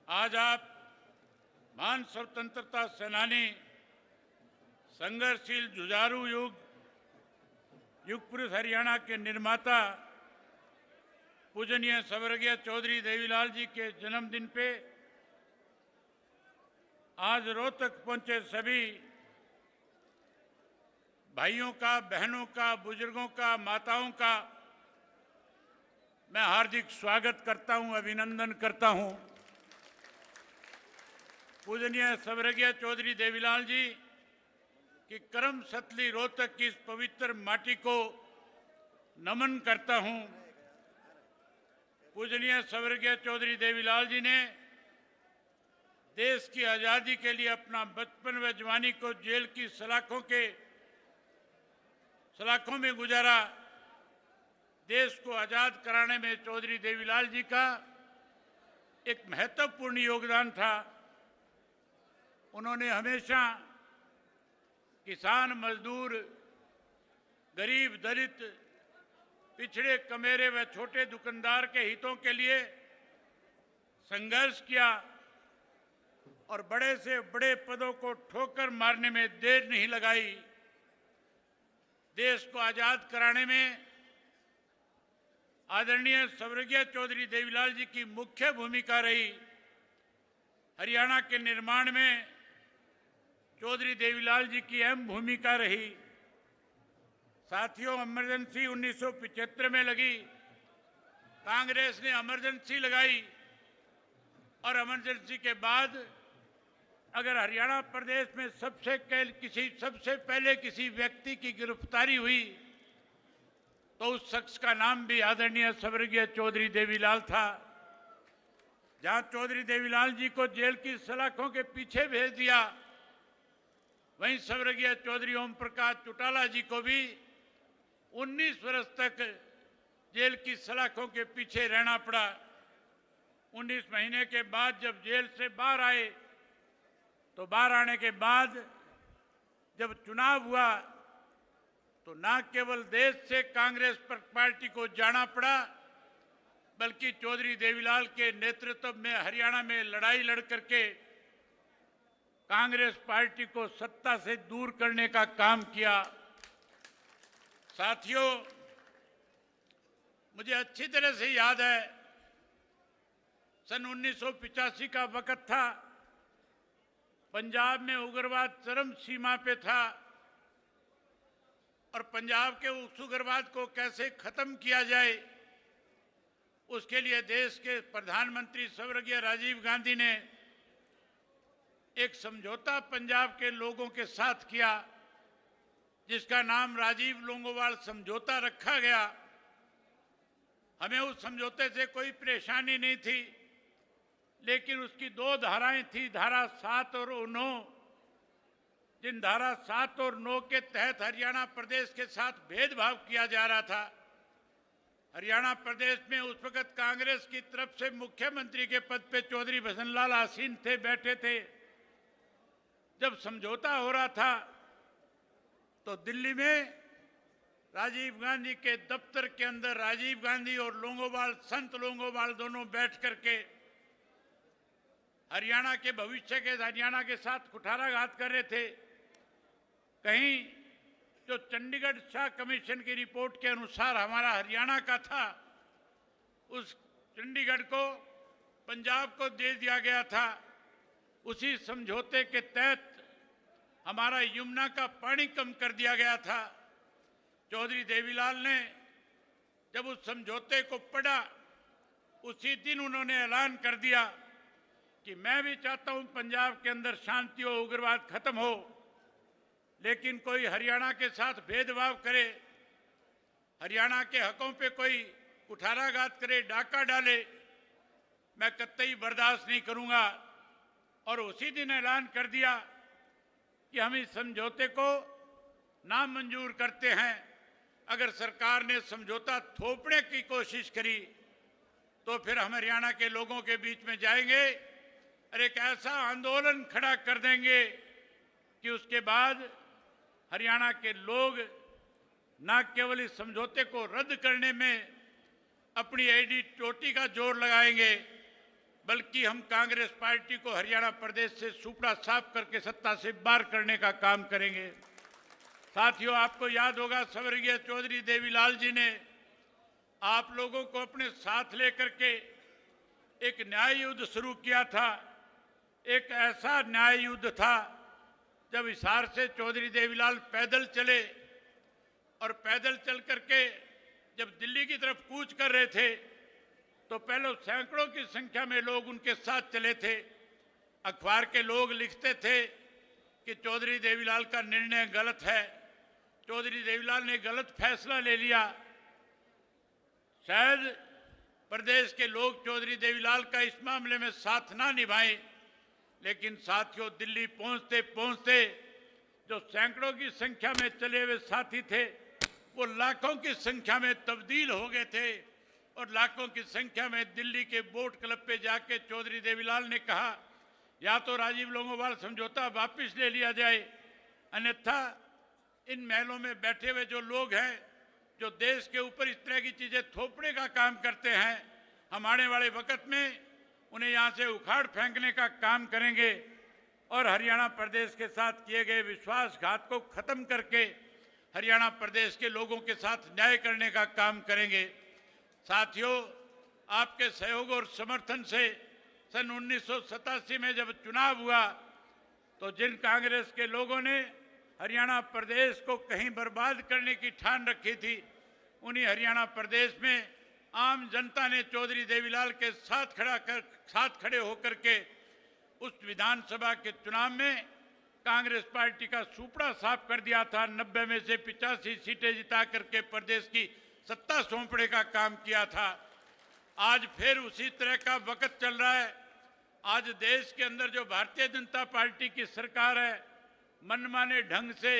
आज आप महान स्वतंत्रता सेनानी, संघर्षशील जुझारू युग पुरुष हरियाणा के निर्माता पूजनीय स्वर्गीय चौधरी देवीलाल जी के जन्मदिन पे आज रोहतक पहुंचे सभी भाइयों का, बहनों का, बुजुर्गों का, माताओं का मैं हार्दिक स्वागत करता हूं, अभिनंदन करता हूं। पूजनीय स्वर्गीय चौधरी देवीलाल जी की कर्म सतली रोहतक की इस पवित्र माटी को नमन करता हूं। पूजनीय स्वर्गीय चौधरी देवीलाल जी ने देश की आज़ादी के लिए अपना बचपन व जवानी को जेल की सलाखों में गुजारा। देश को आज़ाद कराने में चौधरी देवीलाल जी का एक महत्वपूर्ण योगदान था। उन्होंने हमेशा किसान, मजदूर, गरीब, दलित, पिछड़े, कमेरे व छोटे दुकानदार के हितों के लिए संघर्ष किया और बड़े से बड़े पदों को ठोकर मारने में देर नहीं लगाई। देश को आज़ाद कराने में आदरणीय स्वर्गीय चौधरी देवीलाल जी की मुख्य भूमिका रही। हरियाणा के निर्माण में चौधरी देवीलाल जी की अहम भूमिका रही। साथियों, इमरजेंसी 1975 में लगी, कांग्रेस ने इमरजेंसी लगाई और इमरजेंसी के बाद अगर हरियाणा प्रदेश में सबसे पहले किसी व्यक्ति की गिरफ्तारी हुई तो उस शख्स का नाम भी आदरणीय स्वर्गीय चौधरी देवीलाल था। जहां चौधरी देवीलाल जी को जेल की सलाखों के पीछे भेज दिया, वहीं स्वर्गीय चौधरी ओम प्रकाश चौटाला जी को भी 19 वर्ष तक जेल की सलाखों के पीछे रहना पड़ा। 19 महीने के बाद जब जेल से बाहर आए तो बाहर आने के बाद जब चुनाव हुआ तो न केवल देश से कांग्रेस पार्टी को जाना पड़ा, बल्कि चौधरी देवीलाल के नेतृत्व में हरियाणा में लड़ाई लड़ करके कांग्रेस पार्टी को सत्ता से दूर करने का काम किया। साथियों, मुझे अच्छी तरह से याद है, सन 1985 का वक्त था। पंजाब में उग्रवाद चरम सीमा पे था और पंजाब के उस उग्रवाद को कैसे खत्म किया जाए, उसके लिए देश के प्रधानमंत्री स्वर्गीय राजीव गांधी ने एक समझौता पंजाब के लोगों के साथ किया, जिसका नाम राजीव लोंगोवाल समझौता रखा गया। हमें उस समझौते से कोई परेशानी नहीं थी, लेकिन उसकी 2 धाराएं थी, धारा 7 और 9। जिन धारा 7 और 9 के तहत हरियाणा प्रदेश के साथ भेदभाव किया जा रहा था। हरियाणा प्रदेश में उस वक्त कांग्रेस की तरफ से मुख्यमंत्री के पद पे चौधरी भजनलाल आसीन थे, बैठे थे। जब समझौता हो रहा था तो दिल्ली में राजीव गांधी के दफ्तर के अंदर राजीव गांधी और लोंगोवाल, संत लोंगोवाल दोनों बैठ करके हरियाणा के भविष्य के, हरियाणा के साथ कुठाराघात कर रहे थे। कहीं जो चंडीगढ़ शाह कमीशन की रिपोर्ट के अनुसार हमारा हरियाणा का था, उस चंडीगढ़ को पंजाब को दे दिया गया था। उसी समझौते के तहत हमारा यमुना का पानी कम कर दिया गया था। चौधरी देवीलाल ने जब उस समझौते को पढ़ा, उसी दिन उन्होंने ऐलान कर दिया कि मैं भी चाहता हूं पंजाब के अंदर शांति हो, उग्रवाद खत्म हो, लेकिन कोई हरियाणा के साथ भेदभाव करे, हरियाणा के हकों पे कोई कुठाराघात करे, डाका डाले, मैं कतई बर्दाश्त नहीं करूंगा। और उसी दिन ऐलान कर दिया कि हम इस समझौते को नामंजूर करते हैं। अगर सरकार ने समझौता थोपने की कोशिश करी तो फिर हम हरियाणा के लोगों के बीच में जाएंगे और एक ऐसा आंदोलन खड़ा कर देंगे कि उसके बाद हरियाणा के लोग न केवल इस समझौते को रद्द करने में अपनी एडी चोटी का जोर लगाएंगे, बल्कि हम कांग्रेस पार्टी को हरियाणा प्रदेश से सुपड़ा साफ करके सत्ता से बाहर करने का काम करेंगे। साथियों, आपको याद होगा स्वर्गीय चौधरी देवीलाल जी ने आप लोगों को अपने साथ लेकर के एक न्याय युद्ध शुरू किया था। एक ऐसा न्याय युद्ध था जब हिसार से चौधरी देवीलाल पैदल चले और पैदल चल करके जब दिल्ली की तरफ कूच कर रहे थे तो पहले सैकड़ों की संख्या में लोग उनके साथ चले थे। अखबार के लोग लिखते थे कि चौधरी देवीलाल का निर्णय गलत है, चौधरी देवीलाल ने गलत फैसला ले लिया। शायद प्रदेश के लोग चौधरी देवीलाल का इस मामले में साथ ना निभाएं, लेकिन साथियों, दिल्ली पहुंचते पहुंचते जो सैकड़ों की संख्या में चले हुए साथी थे वो लाखों की संख्या में तब्दील हो गए थे और लाखों की संख्या में दिल्ली के बोट क्लब पे जाके चौधरी देवीलाल ने कहा या तो राजीव लोंगोवाल समझौता वापस ले लिया जाए, अन्यथा इन महलों में बैठे हुए जो लोग हैं जो देश के ऊपर इस तरह की चीजें थोपने का काम करते हैं, हम आने वाले वक्त में उन्हें यहाँ से उखाड़ फेंकने का काम करेंगे और हरियाणा प्रदेश के साथ किए गए विश्वासघात को खत्म करके हरियाणा प्रदेश के लोगों के साथ न्याय करने का काम करेंगे। साथियों, आपके सहयोग और समर्थन से सन 1987 में जब चुनाव हुआ तो जिन कांग्रेस के लोगों ने हरियाणा प्रदेश को कहीं बर्बाद करने की ठान रखी थी, उन्हीं हरियाणा प्रदेश में आम जनता ने चौधरी देवीलाल के साथ खड़े होकर के उस विधानसभा के चुनाव में कांग्रेस पार्टी का सुपड़ा साफ कर दिया था। 90 में से 85 सीटें जिता करके प्रदेश की सत्ता सौंपने का काम किया था। आज फिर उसी तरह का वक्त चल रहा है। आज देश के अंदर जो भारतीय जनता पार्टी की सरकार है, मनमाने ढंग से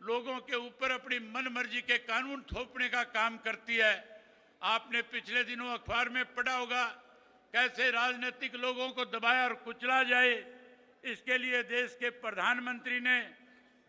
लोगों के ऊपर अपनी मनमर्जी के कानून थोपने का काम करती है। आपने पिछले दिनों अखबार में पढ़ा होगा कैसे राजनीतिक लोगों को दबाया और कुचला जाए, इसके लिए देश के प्रधानमंत्री ने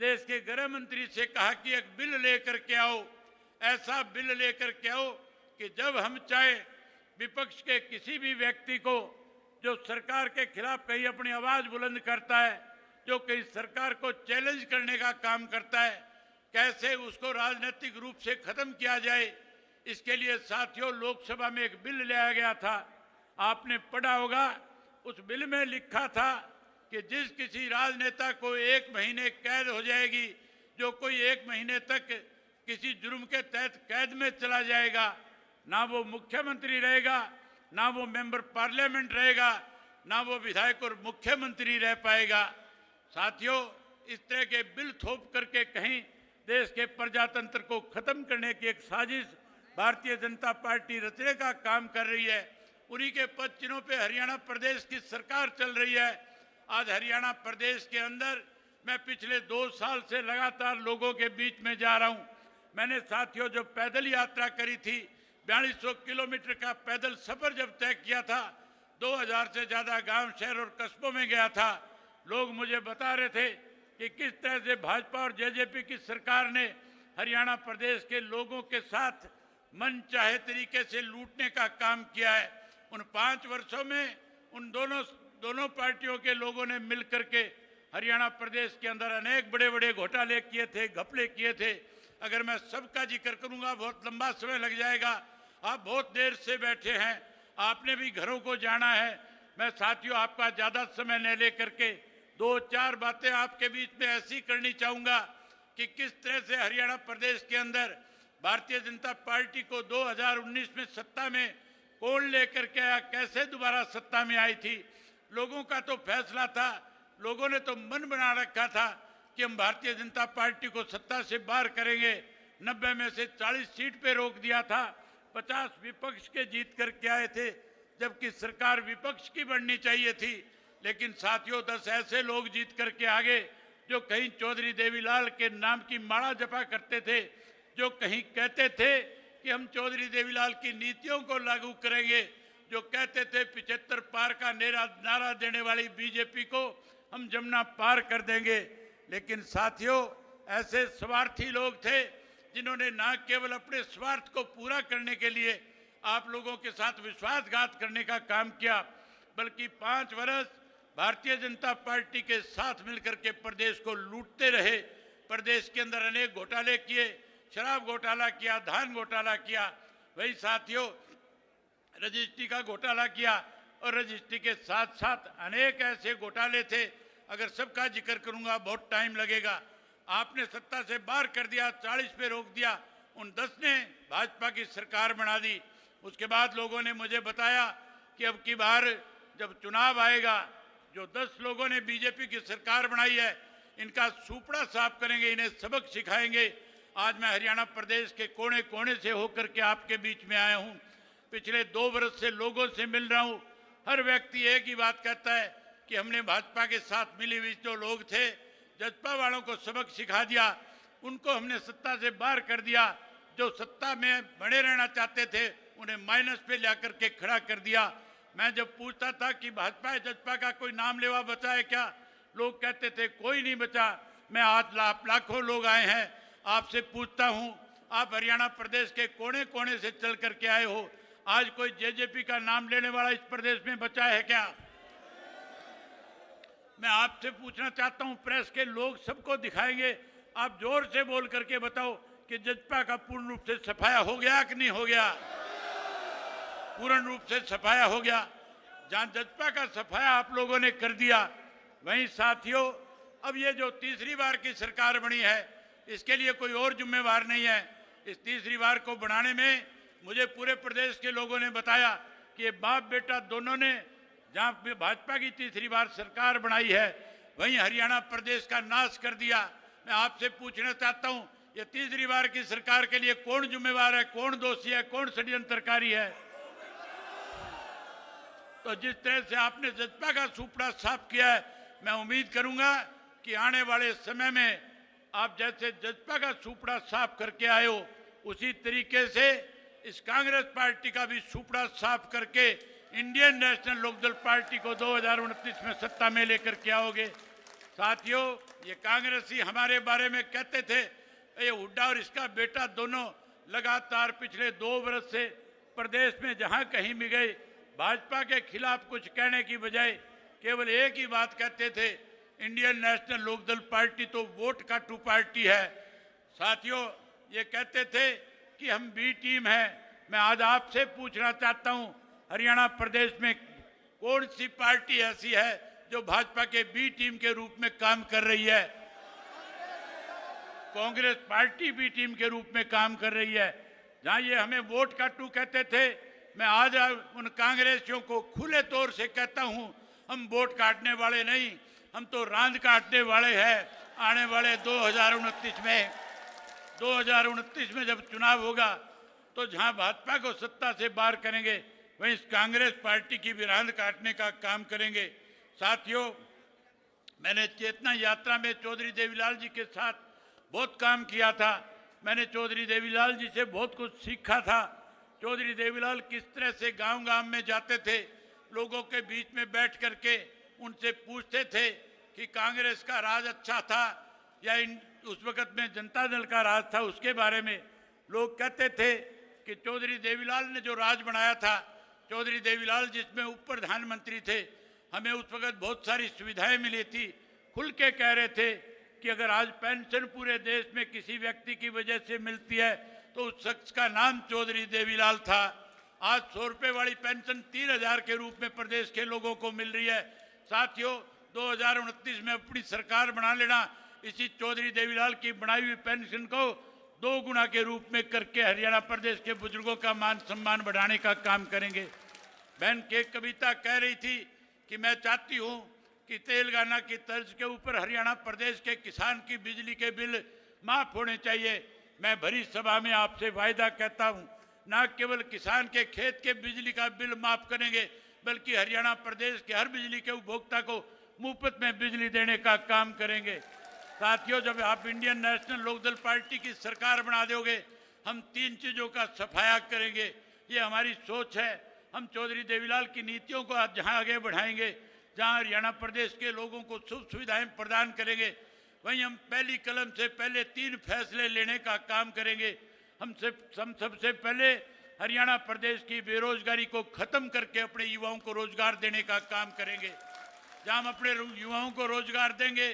देश के गृह मंत्री से कहा कि एक बिल लेकर के आओ, ऐसा बिल लेकर के आओ कि जब हम चाहे विपक्ष के किसी भी व्यक्ति को जो सरकार के खिलाफ कहीं अपनी आवाज बुलंद करता है, जो कहीं सरकार को चैलेंज करने का काम करता है, कैसे उसको राजनीतिक रूप से खत्म किया जाए। इसके लिए साथियों, लोकसभा में एक बिल लाया गया था। आपने पढ़ा होगा, उस बिल में लिखा था कि जिस किसी राजनेता को 1 महीने कैद हो जाएगी, जो कोई 1 महीने तक किसी जुर्म के तहत कैद में चला जाएगा, ना वो मुख्यमंत्री रहेगा, ना वो मेंबर पार्लियामेंट रहेगा, ना वो विधायक और मुख्यमंत्री रह पाएगा। साथियों, इस तरह के बिल थोप करके कहीं देश के प्रजातंत्र को खत्म करने की एक साजिश भारतीय जनता पार्टी रचने का काम कर रही है। उन्हीं के पद चिन्हों पे हरियाणा प्रदेश की सरकार चल रही है। आज हरियाणा प्रदेश के अंदर मैं पिछले 2 साल से लगातार लोगों के बीच में जा रहा हूं। मैंने साथियों जो पैदल यात्रा करी थी, 4200 किलोमीटर का पैदल सफर जब तय किया था, 2000 से ज्यादा गांव, शहर और कस्बों में गया था। लोग मुझे बता रहे थे कि किस तरह से भाजपा और जेजेपी की सरकार ने हरियाणा प्रदेश के लोगों के साथ मन चाहे तरीके से लूटने का काम किया है। उन 5 वर्षों में उन दोनों पार्टियों के लोगों ने मिलकर के हरियाणा प्रदेश के अंदर अनेक बड़े बड़े घोटाले किए थे, घपले किए थे। अगर मैं सबका जिक्र करूंगा बहुत लंबा समय लग जाएगा। आप बहुत देर से बैठे हैं, आपने भी घरों को जाना है। मैं साथियों आपका ज्यादा समय न लेकर के 2-4 बातें आपके बीच में ऐसी करनी चाहूंगा कि किस तरह से हरियाणा प्रदेश के अंदर भारतीय जनता पार्टी को 2019 में सत्ता में कौन लेकर के आया, कैसे दोबारा सत्ता में आई थी। लोगों का तो फैसला था, लोगों ने तो मन बना रखा था कि हम भारतीय जनता पार्टी को सत्ता से बाहर करेंगे। 90 में से 40 सीट पे रोक दिया था, 50 विपक्ष के जीत करके आए थे, जबकि सरकार विपक्ष की बननी चाहिए थी। लेकिन साथियों 10 ऐसे लोग जीत करके आगे जो कहीं चौधरी देवीलाल के नाम की माला जपा करते थे, जो कहीं कहते थे कि हम चौधरी देवीलाल की नीतियों को लागू करेंगे, जो कहते थे 75 पार का नारा देने वाली बीजेपी को हम जमुना पार कर देंगे। लेकिन साथियों ऐसे स्वार्थी लोग थे जिन्होंने न केवल अपने स्वार्थ को पूरा करने के लिए आप लोगों के साथ विश्वासघात करने का काम किया, बल्कि 5 वर्ष भारतीय जनता पार्टी के साथ मिलकर के प्रदेश को लूटते रहे। प्रदेश के अंदर अनेक घोटाले किए, शराब घोटाला किया, धान घोटाला किया, वही साथियों रजिस्ट्री का घोटाला किया और रजिस्ट्री के साथ साथ अनेक ऐसे घोटाले थे, अगर सबका जिक्र करूंगा बहुत टाइम लगेगा। आपने सत्ता से बाहर कर दिया, 40 पे रोक दिया, उन 10 ने भाजपा की सरकार बना दी। उसके बाद लोगों ने मुझे बताया कि अब की बार जब चुनाव आएगा, जो 10 लोगों ने बीजेपी की सरकार बनाई है, इनका सुपड़ा साफ करेंगे, इन्हें सबक सिखाएंगे। आज मैं हरियाणा प्रदेश के कोने कोने से होकर के आपके बीच में आया हूं। पिछले 2 वर्ष से लोगों से मिल रहा हूं। हर व्यक्ति एक ही बात कहता है कि हमने भाजपा के साथ मिली हुई जो लोग थे, जजपा वालों को सबक सिखा दिया, उनको हमने सत्ता से बाहर कर दिया। जो सत्ता में बने रहना चाहते थे उन्हें माइनस पे ला करके खड़ा कर दिया। मैं जब पूछता था कि भाजपा जजपा का कोई नाम लेवा बचा है क्या, लोग कहते थे कोई नहीं बचा। मैं आज लाखों लोग आए हैं, आपसे पूछता हूं, आप हरियाणा प्रदेश के कोने कोने से चल करके आए हो, आज कोई जेजेपी का नाम लेने वाला इस प्रदेश में बचा है क्या? मैं आपसे पूछना चाहता हूं, प्रेस के लोग सबको दिखाएंगे, आप जोर से बोल करके बताओ कि जजपा का पूर्ण रूप से सफाया हो गया कि नहीं हो गया? पूर्ण रूप से सफाया हो गया। जहां जजपा का सफाया आप लोगों ने कर दिया, वहीं साथियों अब ये जो तीसरी बार की सरकार बनी है, इसके लिए कोई और जिम्मेवार नहीं है। इस तीसरी बार को बनाने में मुझे पूरे प्रदेश के लोगों ने बताया कि ये बाप बेटा दोनों ने जहां भाजपा की तीसरी बार सरकार बनाई है, वहीं हरियाणा प्रदेश का नाश कर दिया। मैं आपसे पूछना चाहता हूं, ये तीसरी बार की सरकार के लिए कौन जिम्मेवार है, कौन दोषी है, कौन षड्यंत्रकारी है? तो जिस तरह से आपने जजपा का सुपड़ा साफ किया है, मैं उम्मीद करूंगा कि आने वाले समय में आप जैसे जजपा का सुपड़ा साफ करके आए हो, उसी तरीके से इस कांग्रेस पार्टी का भी सुपड़ा साफ करके इंडियन नेशनल लोकदल पार्टी को 2029 में सत्ता में लेकर के आओगे। साथियों, ये कांग्रेसी हमारे बारे में कहते थे, ये हुड्डा और इसका बेटा दोनों लगातार पिछले 2 वर्ष से प्रदेश में जहां कहीं भी गए, भाजपा के खिलाफ कुछ कहने की बजाय केवल एक ही बात कहते थे, इंडियन नेशनल लोकदल पार्टी तो वोट काटू पार्टी है। साथियों, ये कहते थे कि हम बी टीम है। मैं आज आपसे पूछना चाहता हूं, हरियाणा प्रदेश में कौन सी पार्टी ऐसी है जो भाजपा के बी टीम के रूप में काम कर रही है? कांग्रेस पार्टी बी टीम के रूप में काम कर रही है। जहां ये हमें वोट काटू कहते थे, मैं आज उन कांग्रेसियों को खुले तौर से कहता हूं, हम वोट काटने वाले नहीं, हम तो रांद काटने वाले हैं। आने वाले 2029 में जब चुनाव होगा, तो जहां भाजपा को सत्ता से बाहर करेंगे, वहीं इस कांग्रेस पार्टी की भी रांद काटने का काम करेंगे। साथियों, मैंने चेतना यात्रा में चौधरी देवीलाल जी के साथ बहुत काम किया था। मैंने चौधरी देवीलाल जी से बहुत कुछ सीखा था। चौधरी देवीलाल किस तरह से गांव-गांव में जाते थे, लोगों के बीच में बैठ करके उनसे पूछते थे कि कांग्रेस का राज अच्छा था या उस वक्त में जनता दल का राज था। उसके बारे में लोग कहते थे कि चौधरी देवीलाल ने जो राज बनाया था, चौधरी देवीलाल जिसमें उप प्रधानमंत्री थे, हमें उस वक्त बहुत सारी सुविधाएं मिली थी। खुल के कह रहे थे कि अगर आज पेंशन पूरे देश में किसी व्यक्ति की वजह से मिलती है तो उस शख्स का नाम चौधरी देवीलाल था। आज 100 रुपये वाली पेंशन 3000 के रूप में प्रदेश के लोगों को मिल रही है। साथियों, 2029 में अपनी सरकार बना लेना, इसी चौधरी देवीलाल की बनाई हुई पेंशन को 2 गुना के रूप में करके हरियाणा प्रदेश के बुजुर्गों का मान सम्मान बढ़ाने का काम करेंगे। बहन के कविता कह रही थी कि मैं चाहती हूं कि तेलंगाना की तर्ज के ऊपर हरियाणा प्रदेश के किसान की बिजली के बिल माफ होने चाहिए। मैं भरी सभा में आपसे वायदा कहता हूं, न केवल किसान के खेत के बिजली का बिल माफ करेंगे, बल्कि हरियाणा प्रदेश के हर बिजली के उपभोक्ता को मुफ्त में बिजली देने का काम करेंगे। साथियों, जब आप इंडियन नेशनल लोकदल पार्टी की सरकार बना दोगे, हम 3 चीजों का सफाया करेंगे। ये हमारी सोच है। हम चौधरी देवीलाल की नीतियों को जहां आगे बढ़ाएंगे, जहां हरियाणा प्रदेश के लोगों को सुख सुविधाएं प्रदान करेंगे, वहीं हम पहली कलम से पहले 3 फैसले लेने का काम करेंगे। हम सबसे पहले हरियाणा प्रदेश की बेरोजगारी को खत्म करके अपने युवाओं को रोजगार देने का काम करेंगे। जहां हम अपने युवाओं को रोजगार देंगे,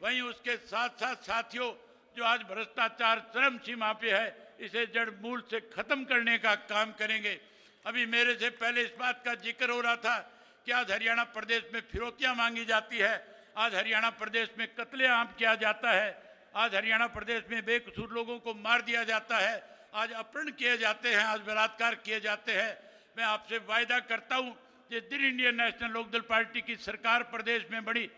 वहीं उसके साथ साथ साथियों, जो आज भ्रष्टाचार चरम सीमा पे है, इसे जड़ मूल से खत्म करने का काम करेंगे। अभी मेरे से पहले इस बात का जिक्र हो रहा था कि आज हरियाणा प्रदेश में फिरौतियां मांगी जाती है, आज हरियाणा प्रदेश में कत्लेआम किया जाता है, आज हरियाणा प्रदेश में बेकसूर लोगों को मार दिया जाता है, आज अपहरण किए जाते हैं, आज बलात्कार किए जाते हैं। मैं आपसे वायदा करता हूं, जिस दिन इंडियन नेशनल लोकदल पार्टी की सरकार प्रदेश में बड़ी,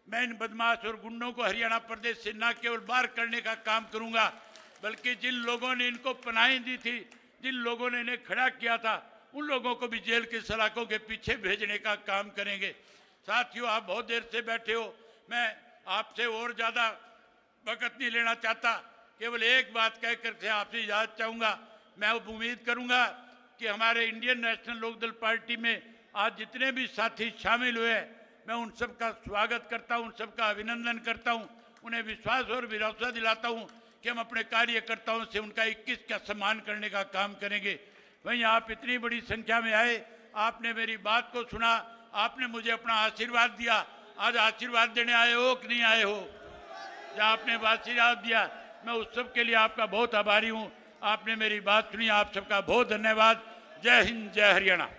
मैं इन बदमाश और गुंडों को हरियाणा प्रदेश से न केवल बाहर करने का काम करूंगा, बल्कि जिन लोगों ने इनको पनाही दी थी, जिन लोगों ने इन्हें खड़ा किया था, उन लोगों को भी जेल की सलाखों के पीछे भेजने का काम करेंगे। साथियों, आप बहुत देर से बैठे हो, मैं आपसे और ज्यादा वक्त नहीं लेना चाहता, केवल एक बात कहकर के आपसे इजाजत चाहूंगा। मैं उम्मीद करूंगा कि हमारे इंडियन नेशनल लोकदल पार्टी में आज जितने भी साथी शामिल हुए हैं, मैं उन सब का स्वागत करता हूं, उन सब का अभिनंदन करता हूं, उन्हें विश्वास और भरोसा दिलाता हूं कि हम अपने कार्यकर्ताओं से उनका 21 का सम्मान करने का काम करेंगे। वहीं आप इतनी बड़ी संख्या में आए, आपने मेरी बात को सुना, आपने मुझे अपना आशीर्वाद दिया। आज आशीर्वाद देने आए हो कि नहीं आए हो? जहाँ आपने आशीर्वाद दिया, मैं उस सब के लिए आपका बहुत आभारी हूँ। आपने मेरी बात सुनी, आप सबका बहुत धन्यवाद। जय हिंद, जय हरियाणा।